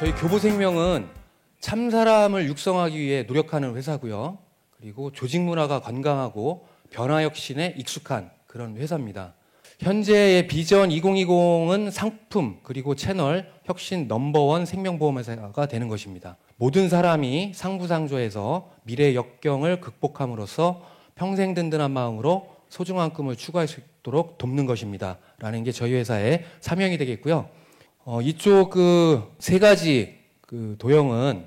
저희 교보생명은 참사람을 육성하기 위해 노력하는 회사고요. 그리고 조직 문화가 건강하고 변화 혁신에 익숙한 그런 회사입니다. 현재의 비전 2020은 상품 그리고 채널 혁신 넘버원 생명보험회사가 되는 것입니다. 모든 사람이 상부상조해서 미래 역경을 극복함으로써 평생 든든한 마음으로 소중한 꿈을 추구할 수 있도록 돕는 것입니다. 라는 게 저희 회사의 사명이 되겠고요. 이쪽 세 가지 도형은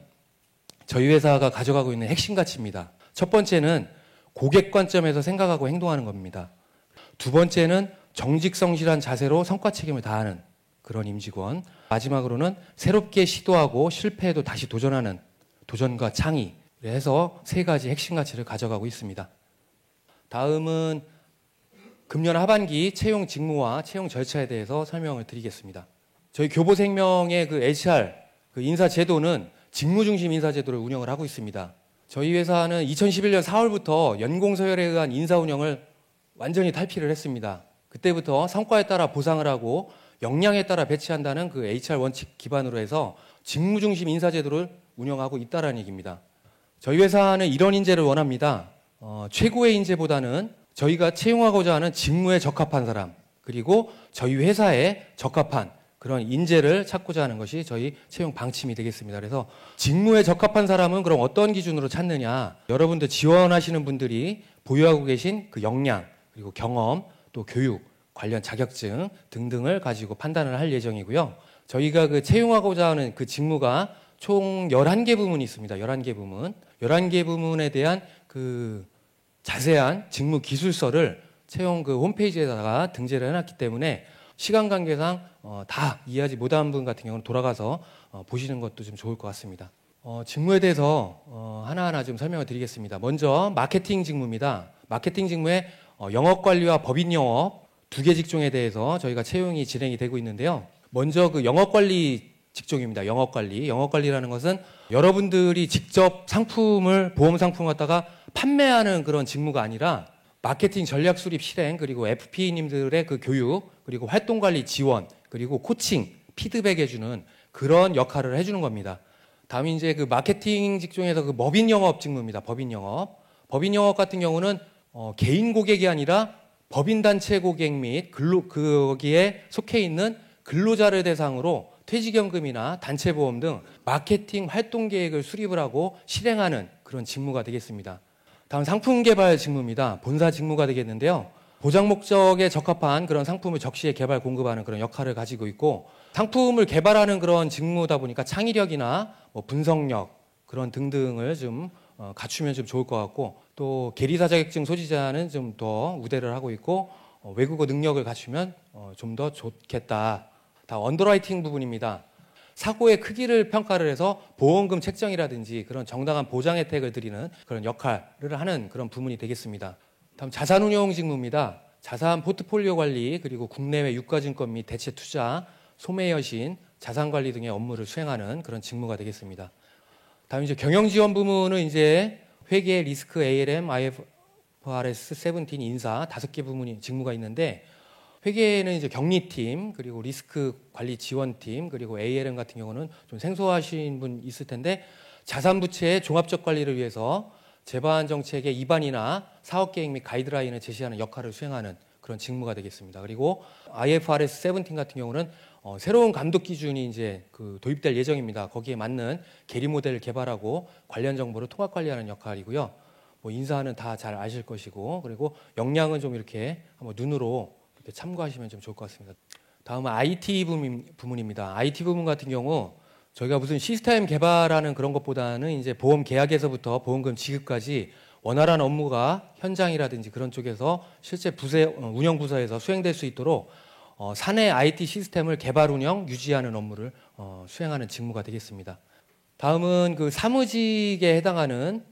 저희 회사가 가져가고 있는 핵심 가치입니다. 첫 번째는 고객 관점에서 생각하고 행동하는 겁니다. 두 번째는 정직성실한 자세로 성과 책임을 다하는 그런 임직원. 마지막으로는 새롭게 시도하고 실패해도 다시 도전하는 도전과 창의. 해서 세 가지 핵심 가치를 가져가고 있습니다. 다음은 금년 하반기 채용 직무와 채용 절차에 대해서 설명을 드리겠습니다. 저희 교보생명의 HR 인사 제도는 직무 중심 인사 제도를 운영을 하고 있습니다. 저희 회사는 2011년 4월부터 연공 서열에 의한 인사 운영을 완전히 탈피를 했습니다. 그때부터 성과에 따라 보상을 하고 역량에 따라 배치한다는 HR 원칙 기반으로 해서 직무 중심 인사 제도를 운영하고 있다는 얘기입니다. 저희 회사는 이런 인재를 원합니다. 최고의 인재보다는 저희가 채용하고자 하는 직무에 적합한 사람, 그리고 저희 회사에 적합한 그런 인재를 찾고자 하는 것이 저희 채용 방침이 되겠습니다. 그래서 직무에 적합한 사람은 그럼 어떤 기준으로 찾느냐? 여러분들 지원하시는 분들이 보유하고 계신 그 역량, 그리고 경험, 또 교육, 관련 자격증 등등을 가지고 판단을 할 예정이고요. 저희가 채용하고자 하는 그 직무가 총 11개 부문이 있습니다. 11개 부문. 11개 부문에 대한 자세한 직무 기술서를 채용 홈페이지에다가 등재를 해놨기 때문에 시간 관계상 다 이해하지 못한 분 같은 경우는 돌아가서 보시는 것도 좀 좋을 것 같습니다. 직무에 대해서 하나하나 좀 설명을 드리겠습니다. 먼저 마케팅 직무입니다. 마케팅 직무에 영업관리와 법인영업 두 개 직종에 대해서 저희가 채용이 진행이 되고 있는데요. 먼저 영업관리 직종입니다. 영업관리. 영업관리라는 것은 여러분들이 직접 보험 상품을 갖다가 판매하는 그런 직무가 아니라 마케팅 전략 수립 실행, 그리고 FP님들의 교육, 그리고 활동관리 지원, 그리고 코칭, 피드백 해주는 그런 역할을 해주는 겁니다. 다음 이제 마케팅 직종에서 법인 영업 직무입니다. 법인 영업. 법인 영업 같은 경우는 개인 고객이 아니라 법인 단체 고객 및 거기에 속해 있는 근로자를 대상으로 퇴직연금이나 단체보험 등 마케팅 활동 계획을 수립을 하고 실행하는 그런 직무가 되겠습니다. 다음 상품 개발 직무입니다. 본사 직무가 되겠는데요. 보장 목적에 적합한 그런 상품을 적시에 개발 공급하는 그런 역할을 가지고 있고, 상품을 개발하는 그런 직무다 보니까 창의력이나 분석력 그런 등등을 좀 갖추면 좀 좋을 것 같고, 또 계리사 자격증 소지자는 좀 더 우대를 하고 있고, 외국어 능력을 갖추면 좀 더 좋겠다. 다 언더라이팅 부분입니다. 사고의 크기를 평가를 해서 보험금 책정이라든지 그런 정당한 보장 혜택을 드리는 그런 역할을 하는 그런 부문이 되겠습니다. 다음 자산운용 직무입니다. 자산 포트폴리오 관리, 그리고 국내외 유가증권 및 대체 투자, 소매여신, 자산관리 등의 업무를 수행하는 그런 직무가 되겠습니다. 다음 이제 경영지원 부문은 이제 회계, 리스크, ALM, IFRS 17 인사 5개 부문이 직무가 있는데, 회계는 이제 격리팀, 그리고 리스크 관리 지원팀, 그리고 ALM 같은 경우는 좀 생소하신 분 있을 텐데, 자산부채의 종합적 관리를 위해서 재반 정책의 입안이나 사업 계획 및 가이드라인을 제시하는 역할을 수행하는 그런 직무가 되겠습니다. 그리고 IFRS 17 같은 경우는 새로운 감독 기준이 이제 도입될 예정입니다. 거기에 맞는 계리 모델을 개발하고 관련 정보를 통합 관리하는 역할이고요. 인사는 다 잘 아실 것이고, 그리고 역량은 좀 이렇게 한번 눈으로 이렇게 참고하시면 좀 좋을 것 같습니다. 다음은 IT 부문입니다. IT 부문 같은 경우 저희가 무슨 시스템 개발하는 그런 것보다는 이제 보험 계약에서부터 보험금 지급까지 원활한 업무가 현장이라든지 그런 쪽에서 실제 운영 부서에서 수행될 수 있도록 사내 IT 시스템을 개발, 운영, 유지하는 업무를 수행하는 직무가 되겠습니다. 다음은 사무직에 해당하는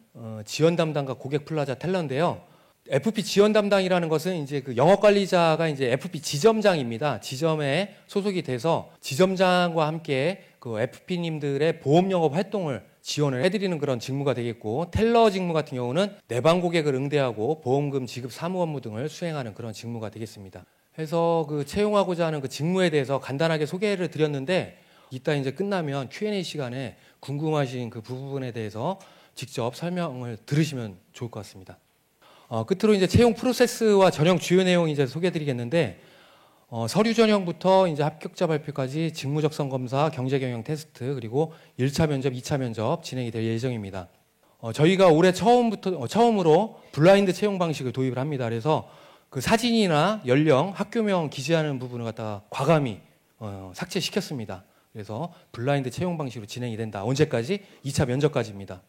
지원 담당과 고객 플라자 텔러인데요. FP 지원 담당이라는 것은 이제 영업 관리자가 이제 FP 지점장입니다. 지점에 소속이 돼서 지점장과 함께 FP님들의 보험 영업 활동을 지원을 해드리는 그런 직무가 되겠고, 텔러 직무 같은 경우는 내방 고객을 응대하고 보험금 지급 사무 업무 등을 수행하는 그런 직무가 되겠습니다. 해서 채용하고자 하는 직무에 대해서 간단하게 소개를 드렸는데, 이따 이제 끝나면 Q&A 시간에 궁금하신 그 부분에 대해서 직접 설명을 들으시면 좋을 것 같습니다. 끝으로 이제 채용 프로세스와 전형 주요 내용 이제 소개해드리겠는데, 서류 전형부터 이제 합격자 발표까지 직무 적성 검사, 경제 경영 테스트, 그리고 1차 면접, 2차 면접 진행이 될 예정입니다. 저희가 올해 처음으로 블라인드 채용 방식을 도입을 합니다. 그래서 그 사진이나 연령, 학교명 기재하는 부분을 갖다가 과감히 삭제시켰습니다. 그래서 블라인드 채용 방식으로 진행이 된다. 언제까지? 2차 면접까지입니다.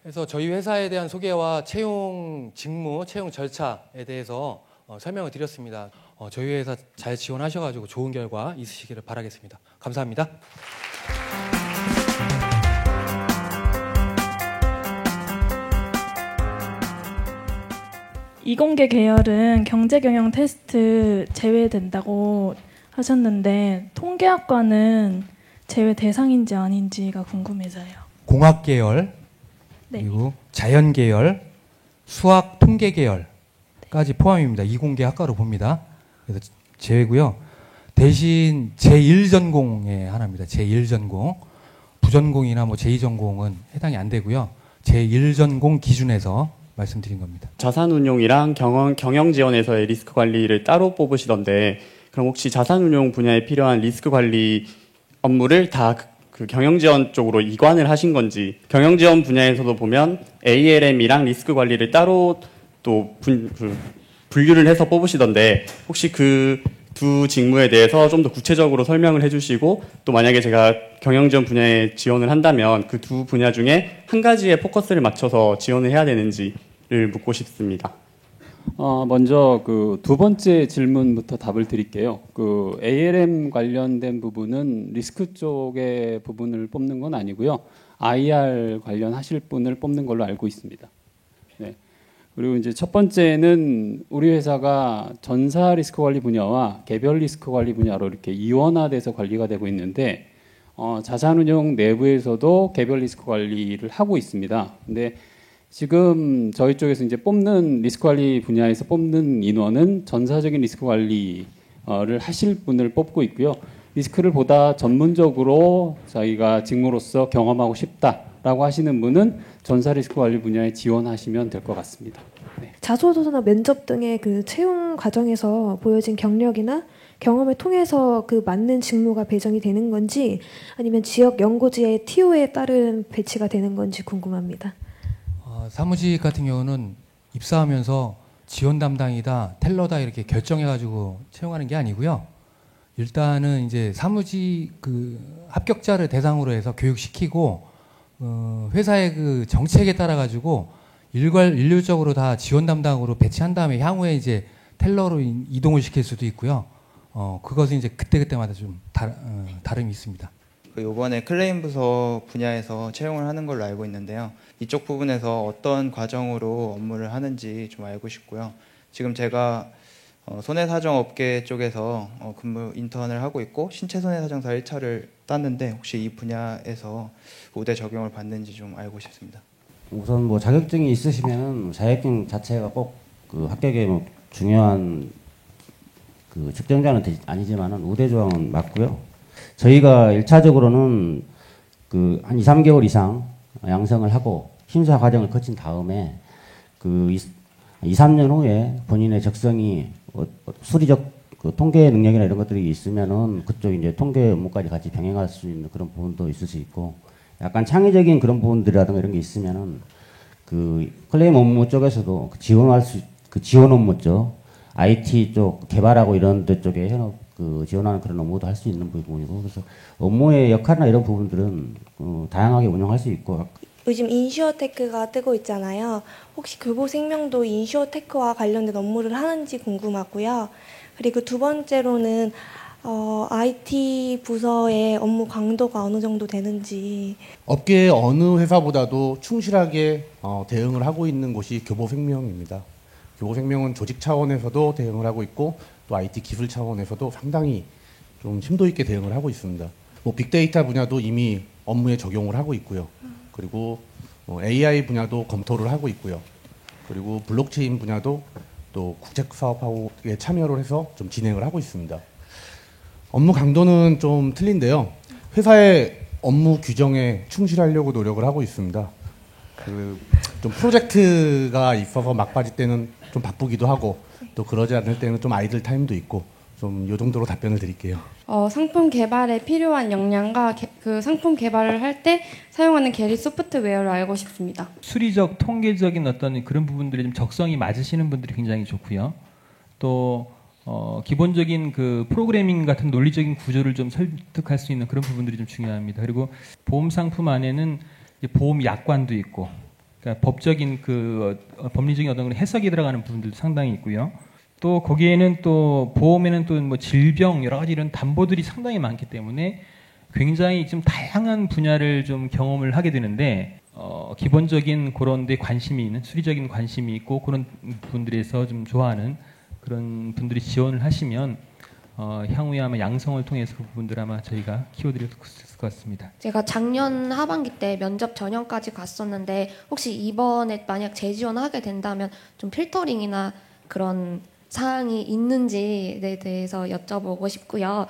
그래서 저희 회사에 대한 소개와 채용 직무, 채용 절차에 대해서 설명을 드렸습니다. 저희 회사 잘 지원하셔가지고 좋은 결과 있으시기를 바라겠습니다. 감사합니다. 이공계 계열은 경제경영 테스트 제외된다고 하셨는데 통계학과는 제외 대상인지 아닌지가 궁금해서요. 공학 계열, 네. 그리고 자연 계열, 수학 통계 계열까지 포함입니다. 이공계 학과로 봅니다. 그래서 제외고요. 대신 제1전공의 하나입니다. 제1전공. 부전공이나 뭐 제2전공은 해당이 안 되고요. 제1전공 기준에서 말씀드린 겁니다. 자산운용이랑 경영 지원에서의 리스크 관리를 따로 뽑으시던데, 그럼 혹시 자산운용 분야에 필요한 리스크 관리 업무를 다 그 경영 지원 쪽으로 이관을 하신 건지, 경영 지원 분야에서도 보면 ALM이랑 리스크 관리를 따로 또 분류를 해서 뽑으시던데, 혹시 그 두 직무에 대해서 좀 더 구체적으로 설명을 해주시고, 또 만약에 제가 경영 지원 분야에 지원을 한다면 그 두 분야 중에 한 가지에 포커스를 맞춰서 지원을 해야 되는지를 묻고 싶습니다. 먼저 그 두 번째 질문부터 답을 드릴게요. 그 ALM 관련된 부분은 리스크 쪽의 부분을 뽑는 건 아니고요. IR 관련하실 분을 뽑는 걸로 알고 있습니다. 네. 그리고 이제 첫 번째는 우리 회사가 전사 리스크 관리 분야와 개별 리스크 관리 분야로 이렇게 이원화돼서 관리가 되고 있는데, 자산운용 내부에서도 개별 리스크 관리를 하고 있습니다. 근데 지금 저희 쪽에서 이제 뽑는 리스크 관리 분야에서 뽑는 인원은 전사적인 리스크 관리를 하실 분을 뽑고 있고요. 리스크를 보다 전문적으로 자기가 직무로서 경험하고 싶다라고 하시는 분은 전사 리스크 관리 분야에 지원하시면 될 것 같습니다. 네. 자소서나 면접 등의 그 채용 과정에서 보여진 경력이나 경험을 통해서 그 맞는 직무가 배정이 되는 건지, 아니면 지역 연고지의 TO에 따른 배치가 되는 건지 궁금합니다. 사무직 같은 경우는 입사하면서 지원 담당이다, 텔러다 이렇게 결정해가지고 채용하는 게 아니고요. 일단은 이제 사무직 그 합격자를 대상으로 해서 교육시키고, 회사의 그 정책에 따라 가지고 일률적으로 다 지원 담당으로 배치한 다음에 향후에 이제 텔러로 이동을 시킬 수도 있고요. 그것은 이제 그때그때마다 좀 다름이 있습니다. 이번에 클레임 부서 분야에서 채용을 하는 걸로 알고 있는데요. 이쪽 부분에서 어떤 과정으로 업무를 하는지 좀 알고 싶고요. 지금 제가 손해사정업계 쪽에서 근무 인턴을 하고 있고 신체손해사정사 1차를 땄는데, 혹시 이 분야에서 우대 적용을 받는지 좀 알고 싶습니다. 우선 뭐 자격증이 있으시면 자격증 자체가 꼭 그 합격에 뭐 중요한 그 측정자는 아니지만은 우대 조항은 맞고요. 저희가 1차적으로는 그 한 2, 3개월 이상 양성을 하고 심사 과정을 거친 다음에 그 2, 3년 후에 본인의 적성이 수리적 그 통계 능력이나 이런 것들이 있으면은 그쪽 이제 통계 업무까지 같이 병행할 수 있는 그런 부분도 있을 수 있고, 약간 창의적인 그런 부분들이라든가 이런 게 있으면은 그 클레임 업무 쪽에서도 그 지원 업무 쪽, IT 쪽 개발하고 이런 데 쪽에 현업 그 지원하는 그런 업무도 할 수 있는 부분이고, 그래서 업무의 역할이나 이런 부분들은 다양하게 운영할 수 있고. 요즘 인슈어테크가 뜨고 있잖아요. 혹시 교보생명도 인슈어테크와 관련된 업무를 하는지 궁금하고요. 그리고 두 번째로는 IT 부서의 업무 강도가 어느 정도 되는지. 업계의 어느 회사보다도 충실하게 대응을 하고 있는 곳이 교보생명입니다. 교보생명은 조직 차원에서도 대응을 하고 있고, 또 IT 기술 차원에서도 상당히 좀 심도 있게 대응을 하고 있습니다. 뭐 빅데이터 분야도 이미 업무에 적용을 하고 있고요. 그리고 AI 분야도 검토를 하고 있고요. 그리고 블록체인 분야도 또 국책 사업하고 참여를 해서 좀 진행을 하고 있습니다. 업무 강도는 좀 틀린데요. 회사의 업무 규정에 충실하려고 노력을 하고 있습니다. 좀 프로젝트가 있어서 막바지 때는 좀 바쁘기도 하고 또 그러지 않을 때는 좀 아이들 타임도 있고 좀 이 정도로 답변을 드릴게요. 상품 개발에 필요한 역량과 그 상품 개발을 할 때 사용하는 계리 소프트웨어를 알고 싶습니다. 수리적 통계적인 어떤 그런 부분들이 좀 적성이 맞으시는 분들이 굉장히 좋고요. 또 기본적인 그 프로그래밍 같은 논리적인 구조를 좀 설득할 수 있는 그런 부분들이 좀 중요합니다. 그리고 보험 상품 안에는 이제 보험 약관도 있고, 그러니까 법적인 그 법리적인 어떤 해석이 들어가는 부분들도 상당히 있고요. 또 거기에는 또 보험에는 또 뭐 질병 여러 가지 이런 담보들이 상당히 많기 때문에 굉장히 좀 다양한 분야를 좀 경험을 하게 되는데 기본적인 그런 데 관심이 있는 수리적인 관심이 있고 그런 분들에서 좀 좋아하는 그런 분들이 지원을 하시면 향후에 아마 양성을 통해서 그 부분들 아마 저희가 키워드릴 수 있을 것 같습니다. 제가 작년 하반기 때 면접 전형까지 갔었는데 혹시 이번에 만약 재지원하게 된다면 좀 필터링이나 그런 사항이 있는지에 대해서 여쭤보고 싶고요.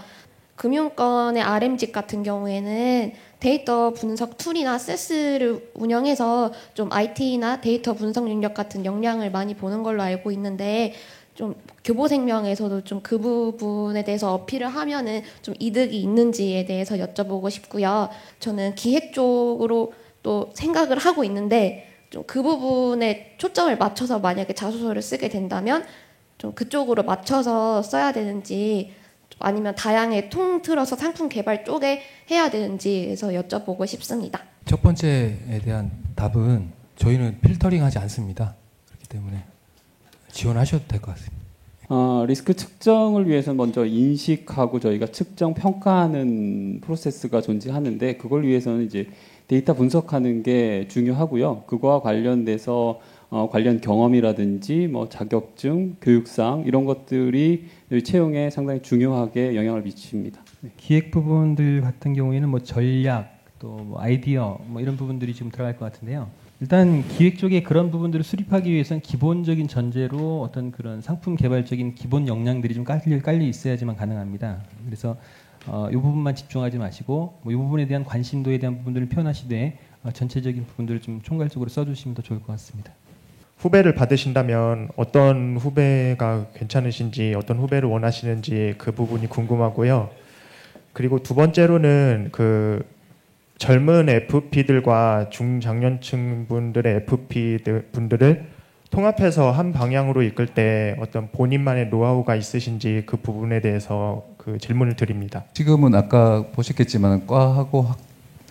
금융권의 RM직 같은 경우에는 데이터 분석 툴이나 세스를 운영해서 좀 IT나 데이터 분석 능력 같은 역량을 많이 보는 걸로 알고 있는데 좀 교보생명에서도 좀 그 부분에 대해서 어필을 하면은 좀 이득이 있는지에 대해서 여쭤보고 싶고요. 저는 기획 쪽으로 또 생각을 하고 있는데 좀 그 부분에 초점을 맞춰서 만약에 자소서를 쓰게 된다면 좀 그쪽으로 맞춰서 써야 되는지 아니면 다양하게 통틀어서 상품 개발 쪽에 해야 되는지에서 여쭤보고 싶습니다. 첫 번째에 대한 답은 저희는 필터링하지 않습니다. 그렇기 때문에 지원하셔도 될 것 같습니다. 리스크 측정을 위해서 먼저 인식하고 저희가 측정 평가하는 프로세스가 존재하는데 그걸 위해서는 이제 데이터 분석하는 게 중요하고요. 그거와 관련돼서 관련 경험이라든지 뭐 자격증, 교육상 이런 것들이 채용에 상당히 중요하게 영향을 미칩니다. 네. 기획 부분들 같은 경우에는 뭐 전략 또 뭐 아이디어 뭐 이런 부분들이 좀 들어갈 것 같은데요. 일단 기획 쪽에 그런 부분들을 수립하기 위해서는 기본적인 전제로 어떤 그런 상품 개발적인 기본 역량들이 좀 깔려 있어야지만 가능합니다. 그래서 이 부분만 집중하지 마시고 뭐 이 부분에 대한 관심도에 대한 부분들을 표현하시되 전체적인 부분들을 좀 총괄적으로 써주시면 더 좋을 것 같습니다. 후배를 받으신다면 어떤 후배가 괜찮으신지 어떤 후배를 원하시는지 그 부분이 궁금하고요. 그리고 두 번째로는 그 젊은 FP들과 중장년층 분들의 FP 분들을 통합해서 한 방향으로 이끌 때 어떤 본인만의 노하우가 있으신지 그 부분에 대해서 그 질문을 드립니다. 지금은 아까 보셨겠지만 과하고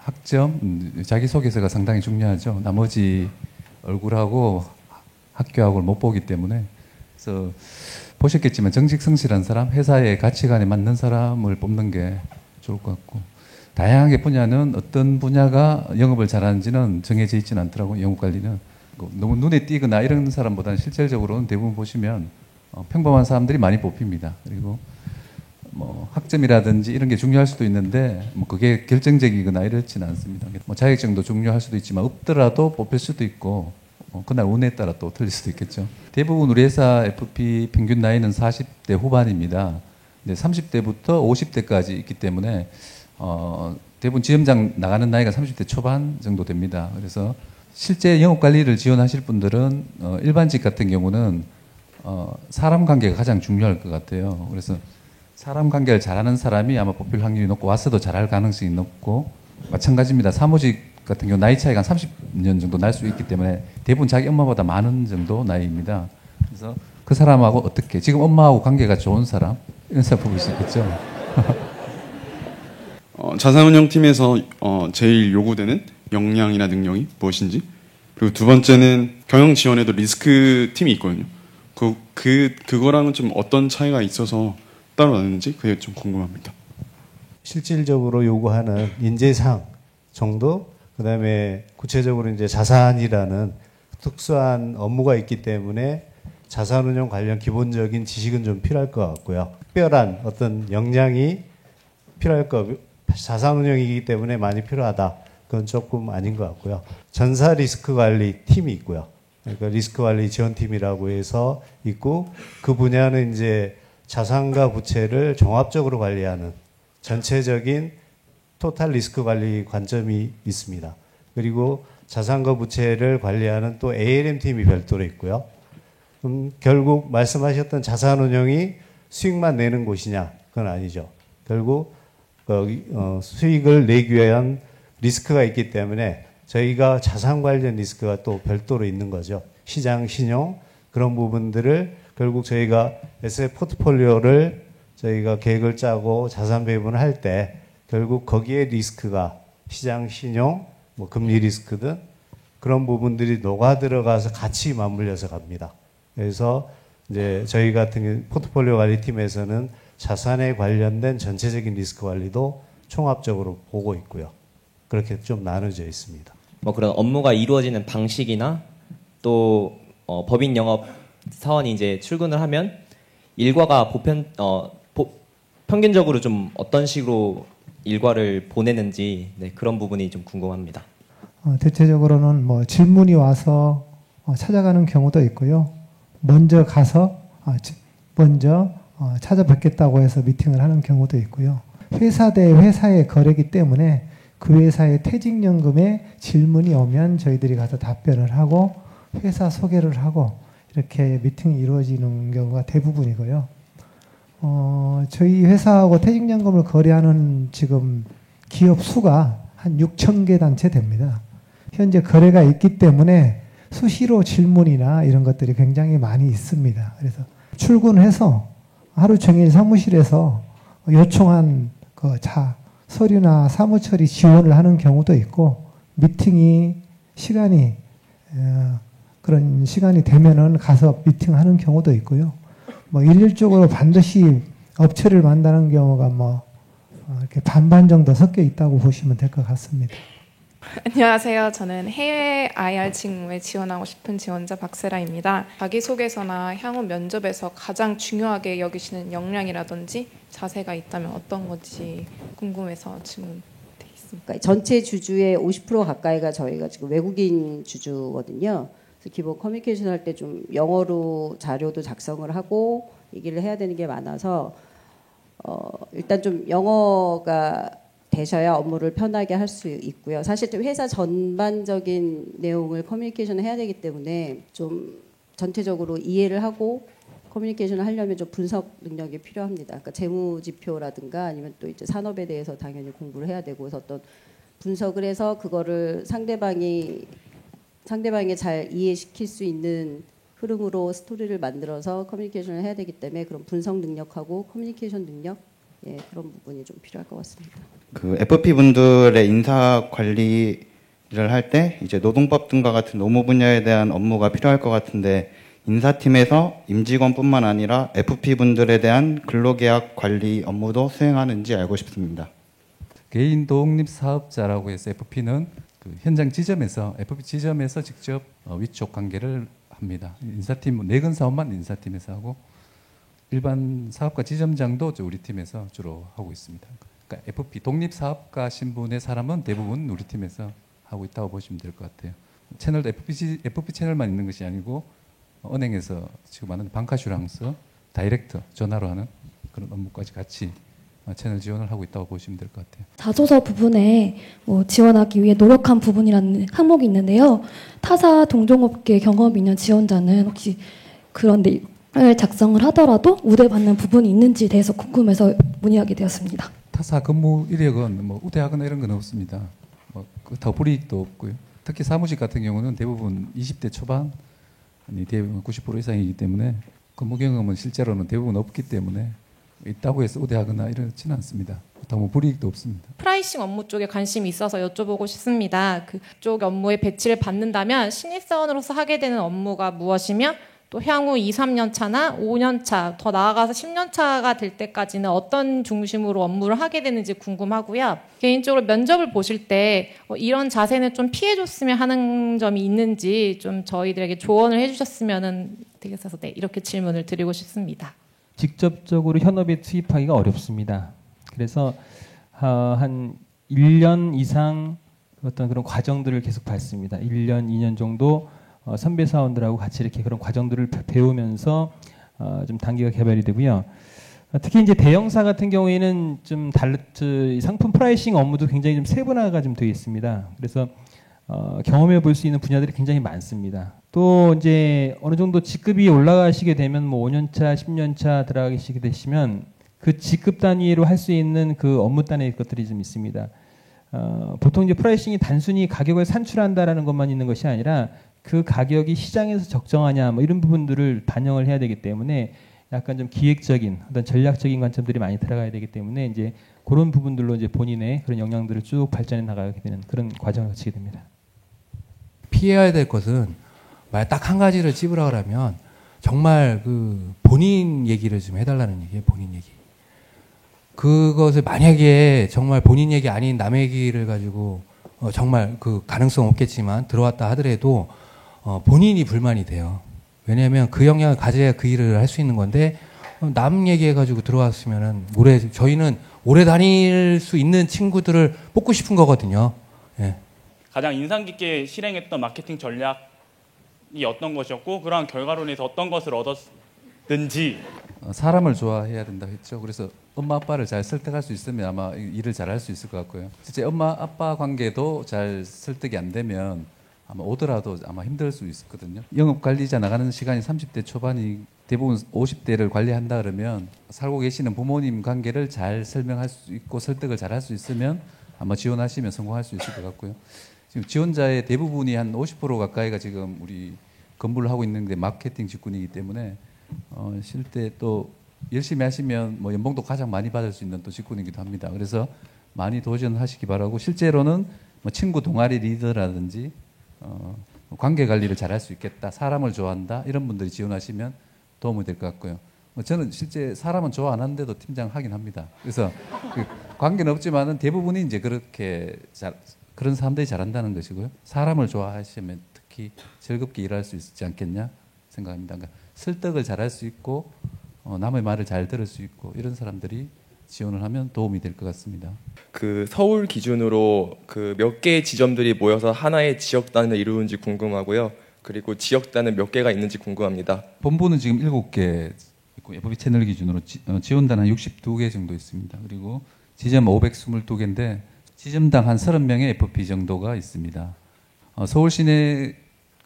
학점, 자기소개서가 상당히 중요하죠. 나머지 얼굴하고 학교하고를 못 보기 때문에. 그래서 보셨겠지만 정직 성실한 사람, 회사의 가치관에 맞는 사람을 뽑는 게 좋을 것 같고, 다양하게 분야는 어떤 분야가 영업을 잘하는지는 정해져 있지는 않더라고요. 영업관리는 너무 눈에 띄거나 이런 사람보다는 실질적으로는 대부분 보시면 평범한 사람들이 많이 뽑힙니다. 그리고 뭐 학점이라든지 이런 게 중요할 수도 있는데 뭐 그게 결정적이거나 이렇지는 않습니다. 뭐 자격증도 중요할 수도 있지만 없더라도 뽑힐 수도 있고 그날 운에 따라 또 틀릴 수도 있겠죠. 대부분 우리 회사 FP 평균 나이는 40대 후반입니다. 근데 30대부터 50대까지 있기 때문에 대부분 지점장 나가는 나이가 30대 초반 정도 됩니다. 그래서 실제 영업관리를 지원하실 분들은 일반직 같은 경우는 사람 관계가 가장 중요할 것 같아요. 그래서 사람 관계를 잘하는 사람이 아마 뽑힐 확률이 높고 와서도 잘할 가능성이 높고, 마찬가지입니다. 사무직 같은 경우 나이 차이가 한 30년 정도 날 수 있기 때문에 대부분 자기 엄마보다 많은 정도 나이입니다. 그래서 그 사람하고 어떻게 지금 엄마하고 관계가 좋은 사람 이런 사람 뽑을 수 있겠죠. 자산운용팀에서 제일 요구되는 역량이나 능력이 무엇인지, 그리고 두 번째는 경영 지원에도 리스크 팀이 있거든요. 그거랑은 좀 어떤 차이가 있어서 따로 나는지 그게 좀 궁금합니다. 실질적으로 요구하는 인재상 정도, 그다음에 구체적으로 이제 자산이라는 특수한 업무가 있기 때문에 자산운용 관련 기본적인 지식은 좀 필요할 것 같고요. 특별한 어떤 역량이 필요할 것, 자산운용이기 때문에 많이 필요하다. 그건 조금 아닌 것 같고요. 전사 리스크 관리 팀이 있고요. 그러니까 리스크 관리 지원팀이라고 해서 있고, 그 분야는 이제 자산과 부채를 종합적으로 관리하는 전체적인 토탈 리스크 관리 관점이 있습니다. 그리고 자산과 부채를 관리하는 또 ALM 팀이 별도로 있고요. 결국 말씀하셨던 자산운용이 수익만 내는 곳이냐? 그건 아니죠. 결국 수익을 내기 위한 리스크가 있기 때문에 저희가 자산 관련 리스크가 또 별도로 있는 거죠. 시장, 신용 그런 부분들을 결국 저희가 에셋 포트폴리오를 저희가 계획을 짜고 자산 배분을 할 때 결국 거기에 리스크가 시장, 신용, 뭐 금리 리스크든 그런 부분들이 녹아 들어가서 같이 맞물려서 갑니다. 그래서 이제 저희 같은 포트폴리오 관리팀에서는 자산에 관련된 전체적인 리스크 관리도 총합적으로 보고 있고요. 그렇게 좀 나눠져 있습니다. 뭐 그런 업무가 이루어지는 방식이나 또 법인 영업 사원이 이제 출근을 하면 일과가 평균적으로 좀 어떤 식으로 일과를 보내는지 그런 부분이 좀 궁금합니다. 대체적으로는 뭐 질문이 와서 찾아가는 경우도 있고요. 먼저 가서 찾아뵙겠다고 해서 미팅을 하는 경우도 있고요. 회사 대 회사의 거래기 때문에 그 회사의 퇴직연금에 질문이 오면 저희들이 가서 답변을 하고 회사 소개를 하고 이렇게 미팅이 이루어지는 경우가 대부분이고요. 저희 회사하고 퇴직연금을 거래하는 지금 기업 수가 한 6,000개 단체 됩니다. 현재 거래가 있기 때문에 수시로 질문이나 이런 것들이 굉장히 많이 있습니다. 그래서 출근해서 하루 종일 사무실에서 요청한 서류나 사무처리 지원을 하는 경우도 있고 미팅이 그런 시간이 되면은 가서 미팅하는 경우도 있고요. 뭐 일률적으로 반드시 업체를 만나는 경우가 이렇게 반반 정도 섞여 있다고 보시면 될 것 같습니다. 안녕하세요. 저는 해외 IR 직무에 지원하고 싶은 지원자 박세라입니다. 자기소개서나 향후 면접에서 가장 중요하게 여기시는 역량이라든지 자세가 있다면 어떤 건지 궁금해서 질문돼 있습니다. 그러니까 전체 주주의 50% 가까이가 저희가 지금 외국인 주주거든요. 그래서 기본 커뮤니케이션 할 때 좀 영어로 자료도 작성을 하고 얘기를 해야 되는 게 많아서 일단 좀 영어가 되셔야 업무를 편하게 할 수 있고요. 사실 좀 회사 전반적인 내용을 커뮤니케이션을 해야 되기 때문에 좀 전체적으로 이해를 하고 커뮤니케이션을 하려면 좀 분석 능력이 필요합니다. 그러니까 재무지표라든가 아니면 또 이제 산업에 대해서 당연히 공부를 해야 되고 그래서 어떤 분석을 해서 그거를 상대방이 잘 이해시킬 수 있는 흐름으로 스토리를 만들어서 커뮤니케이션을 해야 되기 때문에 그런 분석 능력하고 커뮤니케이션 능력 그런 부분이 좀 필요할 것 같습니다. 그 FP 분들의 인사 관리를 할 때 이제 노동법 등과 같은 노무 분야에 대한 업무가 필요할 것 같은데 인사팀에서 임직원뿐만 아니라 FP 분들에 대한 근로계약 관리 업무도 수행하는지 알고 싶습니다. 개인 독립 사업자라고 해서 FP는 그 현장 지점에서 FP 지점에서 직접 위촉 관계를 합니다. 인사팀 내근 사업만 인사팀에서 하고 일반 사업가 지점장도 우리 팀에서 주로 하고 있습니다. 그러니까 FP 독립 사업가 신분의 사람은 대부분 우리 팀에서 하고 있다고 보시면 될 것 같아요. 채널도 FP 채널만 있는 것이 아니고 은행에서 지금 하는 방카슈랑스 다이렉트 전화로 하는 그런 업무까지 같이 채널 지원을 하고 있다고 보시면 될 것 같아요. 자소서 부분에 지원하기 위해 노력한 부분이라는 항목이 있는데요. 타사 동종업계 경험이 있는 지원자는 혹시 그런 내용을 작성을 하더라도 우대받는 부분이 있는지에 대해서 궁금해서 문의하게 되었습니다. 타사 근무 이력은 우대하거나 이런 건 없습니다. 더 불이익도 없고요. 특히 사무직 같은 경우는 대부분 20대 초반, 대부분 90% 이상이기 때문에 근무 경험은 실제로는 대부분 없기 때문에 있다고 해서 우대하거나 이러지는 않습니다. 너무 불이익도 없습니다. 프라이싱 업무 쪽에 관심이 있어서 여쭤보고 싶습니다. 그쪽 업무에 배치를 받는다면 신입사원으로서 하게 되는 업무가 무엇이며 또 향후 2, 3년 차나 5년 차, 더 나아가서 10년 차가 될 때까지는 어떤 중심으로 업무를 하게 되는지 궁금하고요. 개인적으로 면접을 보실 때 이런 자세는 좀 피해줬으면 하는 점이 있는지 좀 저희들에게 조언을 해주셨으면 되겠어서 이렇게 질문을 드리고 싶습니다. 직접적으로 현업에 투입하기가 어렵습니다. 그래서 한 1년 이상 어떤 그런 과정들을 계속 밟습니다. 1년, 2년 정도 선배 사원들하고 같이 이렇게 그런 과정들을 배우면서 좀 단계가 개발이 되고요. 특히 이제 대형사 같은 경우에는 좀 상품 프라이싱 업무도 굉장히 좀 세분화가 좀 되어 있습니다. 그래서 경험해 볼 수 있는 분야들이 굉장히 많습니다. 또 이제 어느 정도 직급이 올라가시게 되면 뭐 5년차, 10년차 들어가시게 되시면 그 직급 단위로 할 수 있는 그 업무 단위 것들이 좀 있습니다. 보통 이제 프라이싱이 단순히 가격을 산출한다라는 것만 있는 것이 아니라 그 가격이 시장에서 적정하냐 뭐 이런 부분들을 반영을 해야 되기 때문에 약간 좀 기획적인 어떤 전략적인 관점들이 많이 들어가야 되기 때문에 이제 그런 부분들로 이제 본인의 그런 역량들을 쭉 발전해 나가게 되는 그런 과정을 거치게 됩니다. 피해야 될 것은 만약 딱 한 가지를 찝으라 그러면 정말 그 본인 얘기를 좀 해달라는 얘기예요. 본인 얘기. 그것을 만약에 정말 본인 얘기 아닌 남의 얘기를 가지고 정말 그 가능성 없겠지만 들어왔다 하더라도 본인이 불만이 돼요. 왜냐하면 그 역량을 가져야 그 일을 할 수 있는 건데 남 얘기해가지고 들어왔으면은 저희는 오래 다닐 수 있는 친구들을 뽑고 싶은 거거든요. 예. 가장 인상 깊게 실행했던 마케팅 전략이 어떤 것이었고 그러한 결과론에서 어떤 것을 얻었는지. 사람을 좋아해야 된다고 했죠. 그래서 엄마 아빠를 잘 설득할 수 있으면 아마 일을 잘할 수 있을 것 같고요. 실제 엄마 아빠 관계도 잘 설득이 안 되면 아마 오더라도 아마 힘들 수 있거든요. 영업 관리자 나가는 시간이 30대 초반이 대부분 50대를 관리한다 그러면 살고 계시는 부모님 관계를 잘 설명할 수 있고 설득을 잘 할 수 있으면 아마 지원하시면 성공할 수 있을 것 같고요. 지금 지원자의 대부분이 한 50% 가까이가 지금 우리 근무를 하고 있는 게 마케팅 직군이기 때문에 실제 또 열심히 하시면 뭐 연봉도 가장 많이 받을 수 있는 또 직군이기도 합니다. 그래서 많이 도전하시기 바라고 실제로는 뭐 친구 동아리 리더라든지 관계 관리를 잘할 수 있겠다, 사람을 좋아한다 이런 분들이 지원하시면 도움이 될 것 같고요. 저는 실제 사람은 좋아 안 하는데도 팀장 하긴 합니다. 그래서 관계는 없지만은 대부분이 이제 그렇게 그런 사람들이 잘한다는 것이고요. 사람을 좋아하시면 특히 즐겁게 일할 수 있지 않겠냐 생각합니다. 그러니까 설득을 잘할 수 있고 남의 말을 잘 들을 수 있고 이런 사람들이 지원을 하면 도움이 될 것 같습니다. 그 서울 기준으로 그 몇 개의 지점들이 모여서 하나의 지역단을 이루는지 궁금하고요. 그리고 지역단은 몇 개가 있는지 궁금합니다. 본부는 지금 7개 있고 FB 채널 기준으로 지원단 한 62개 정도 있습니다. 그리고 지점 522개인데 지점당 한 30명의 FP 정도가 있습니다. 서울 시내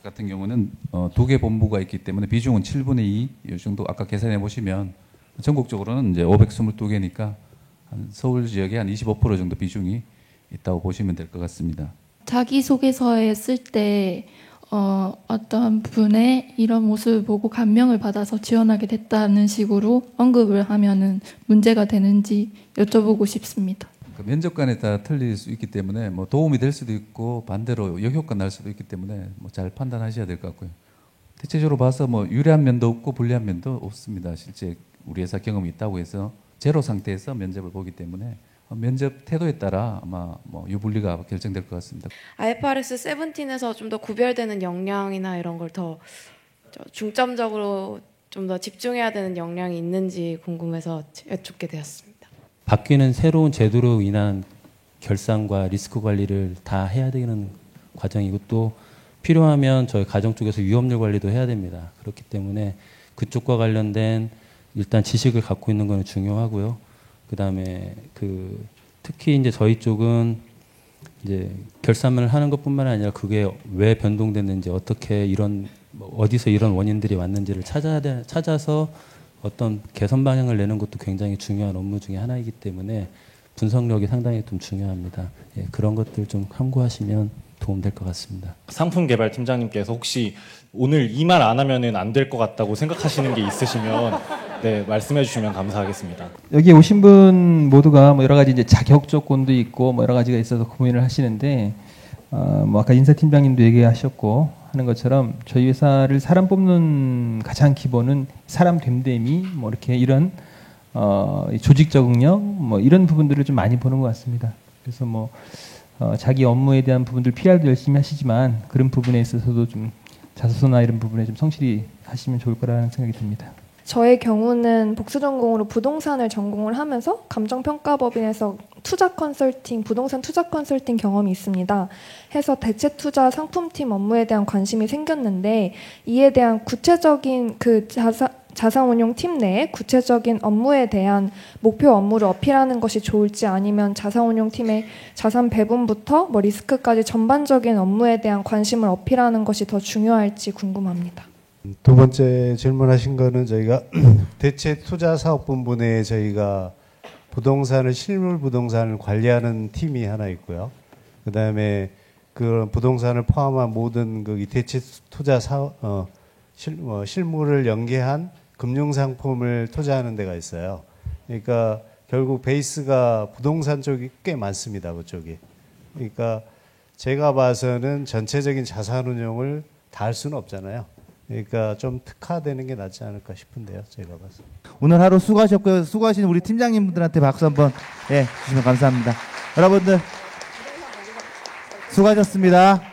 같은 경우는 2개 본부가 있기 때문에 비중은 7분의 2 이 정도 아까 계산해 보시면 전국적으로는 이제 522개니까 서울 지역에 한 25% 정도 비중이 있다고 보시면 될 것 같습니다. 자기소개서에 쓸 때 어떤 분의 이런 모습을 보고 감명을 받아서 지원하게 됐다는 식으로 언급을 하면은 문제가 되는지 여쭤보고 싶습니다. 면접관에 따라 틀릴 수 있기 때문에 뭐 도움이 될 수도 있고 반대로 역효과 날 수도 있기 때문에 뭐 잘 판단하셔야 될 것 같고요. 대체적으로 봐서 뭐 유리한 면도 없고 불리한 면도 없습니다. 실제 우리 회사 경험이 있다고 해서 제로 상태에서 면접을 보기 때문에 면접 태도에 따라 아마 뭐 유불리가 결정될 것 같습니다. IFRS 17에서 좀 더 구별되는 역량이나 이런 걸 더 중점적으로 좀 더 집중해야 되는 역량이 있는지 궁금해서 여쭙게 되었습니다. 바뀌는 새로운 제도로 인한 결산과 리스크 관리를 다 해야 되는 과정이고 또 필요하면 저희 가정 쪽에서 위험률 관리도 해야 됩니다. 그렇기 때문에 그쪽과 관련된 일단 지식을 갖고 있는 것은 중요하고요. 그다음에 특히 이제 저희 쪽은 이제 결산을 하는 것뿐만 아니라 그게 왜 변동됐는지 어떻게 어디서 이런 원인들이 왔는지를 찾아서 어떤 개선 방향을 내는 것도 굉장히 중요한 업무 중에 하나이기 때문에 분석력이 상당히 좀 중요합니다. 예, 그런 것들 좀 참고하시면 도움될 것 같습니다. 상품 개발 팀장님께서 혹시 오늘 이 말 안 하면은 안 될 것 같다고 생각하시는 게 있으시면 네, 말씀해 주시면 감사하겠습니다. 여기 오신 분 모두가 뭐 여러 가지 이제 자격 조건도 있고 뭐 여러 가지가 있어서 고민을 하시는데 뭐 아까 인사팀장님도 얘기하셨고 하는 것처럼 저희 회사를 사람 뽑는 가장 기본은 사람 됨됨이 뭐 이렇게 이런 조직 적응력 뭐 이런 부분들을 좀 많이 보는 것 같습니다. 그래서 뭐 자기 업무에 대한 부분들 PR도 열심히 하시지만 그런 부분에 있어서도 좀 자소서나 이런 부분에 좀 성실히 하시면 좋을 거라는 생각이 듭니다. 저의 경우는 복수 전공으로 부동산을 전공을 하면서 감정평가법인에서 부동산 투자 컨설팅 경험이 있습니다. 해서 대체 투자 상품팀 업무에 대한 관심이 생겼는데 이에 대한 구체적인 자산운용 팀 내에 구체적인 업무에 대한 목표 업무를 어필하는 것이 좋을지 아니면 자산운용 팀의 자산 배분부터 리스크까지 전반적인 업무에 대한 관심을 어필하는 것이 더 중요할지 궁금합니다. 두 번째 질문하신 거는 저희가 대체 투자 사업본부 내에 저희가 부동산을 실물 부동산을 관리하는 팀이 하나 있고요. 그다음에 그 부동산을 포함한 모든 그 대체 투자 실물을 연계한 금융 상품을 투자하는 데가 있어요. 그러니까 결국 베이스가 부동산 쪽이 꽤 많습니다. 그쪽이. 그러니까 제가 봐서는 전체적인 자산 운용을 다 할 수는 없잖아요. 그러니까 좀 특화되는 게 낫지 않을까 싶은데요. 제가 봐서. 오늘 하루 수고하셨고요. 수고하신 우리 팀장님들한테 박수 한번 주시면 감사합니다. 여러분들 수고하셨습니다.